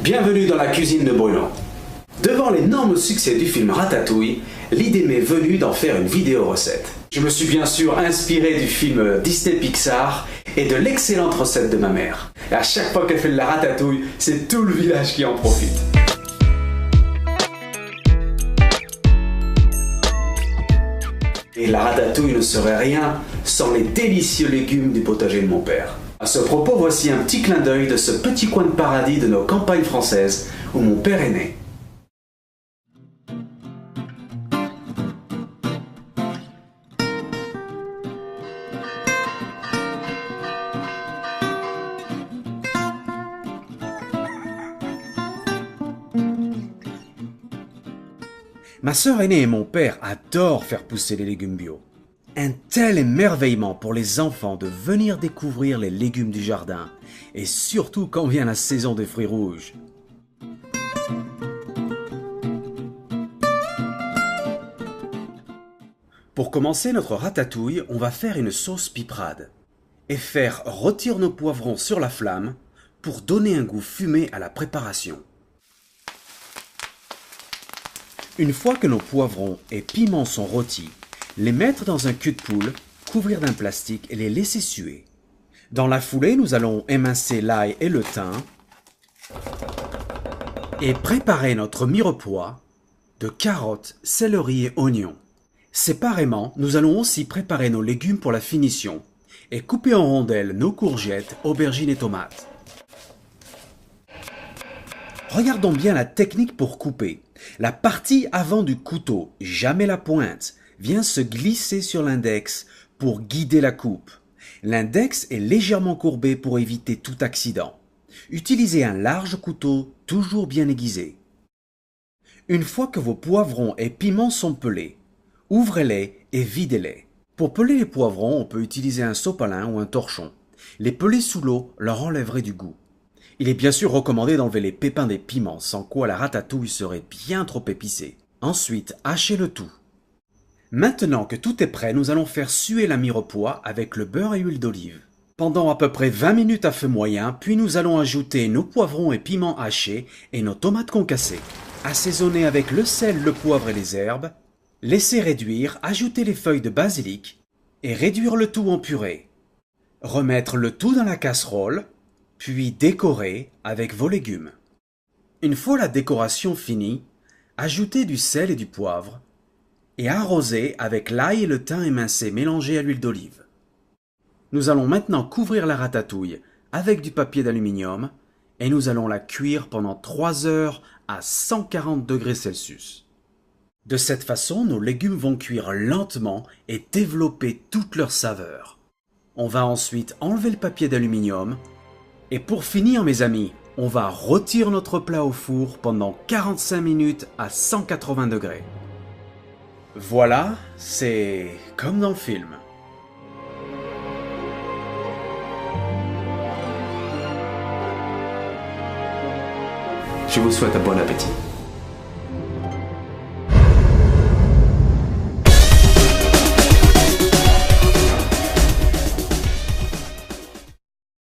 Bienvenue dans la cuisine de Bruno. Devant l'énorme succès du film Ratatouille, l'idée m'est venue d'en faire une vidéo recette. Je me suis bien sûr inspiré du film Disney Pixar et de l'excellente recette de ma mère. Et à chaque fois qu'elle fait de la ratatouille, c'est tout le village qui en profite. Et la ratatouille ne serait rien sans les délicieux légumes du potager de mon père. À ce propos, voici un petit clin d'œil de ce petit coin de paradis de nos campagnes françaises où mon père est né. Ma sœur aînée et mon père adorent faire pousser les légumes bio. Un tel émerveillement pour les enfants de venir découvrir les légumes du jardin, et surtout quand vient la saison des fruits rouges. Pour commencer notre ratatouille, on va faire une sauce piperade et faire rôtir nos poivrons sur la flamme pour donner un goût fumé à la préparation. Une fois que nos poivrons et piments sont rôtis, les mettre dans un cul de poule, couvrir d'un plastique et les laisser suer. Dans la foulée, nous allons émincer l'ail et le thym et préparer notre mirepoix de carottes, céleri et oignons. Séparément, nous allons aussi préparer nos légumes pour la finition et couper en rondelles nos courgettes, aubergines et tomates. Regardons bien la technique pour couper. La partie avant du couteau, jamais la pointe, vient se glisser sur l'index pour guider la coupe. L'index est légèrement courbé pour éviter tout accident. Utilisez un large couteau toujours bien aiguisé. Une fois que vos poivrons et piments sont pelés, ouvrez-les et videz-les. Pour peler les poivrons, on peut utiliser un sopalin ou un torchon. Les peler sous l'eau leur enlèverait du goût. Il est bien sûr recommandé d'enlever les pépins des piments, sans quoi la ratatouille serait bien trop épicée. Ensuite, hachez le tout. Maintenant que tout est prêt, nous allons faire suer la mirepoix avec le beurre et l'huile d'olive. Pendant à peu près 20 minutes à feu moyen, puis nous allons ajouter nos poivrons et piments hachés et nos tomates concassées. Assaisonner avec le sel, le poivre et les herbes. Laisser réduire, ajouter les feuilles de basilic et réduire le tout en purée. Remettre le tout dans la casserole, puis décorer avec vos légumes. Une fois la décoration finie, ajoutez du sel et du poivre et arroser avec l'ail et le thym émincé mélangé à l'huile d'olive. Nous allons maintenant couvrir la ratatouille avec du papier d'aluminium et nous allons la cuire pendant 3 heures à 140 degrés Celsius. De cette façon, nos légumes vont cuire lentement et développer toute leur saveur. On va ensuite enlever le papier d'aluminium. Et pour finir mes amis, on va rôtir notre plat au four pendant 45 minutes à 180 degrés. Voilà, c'est comme dans le film. Je vous souhaite un bon appétit.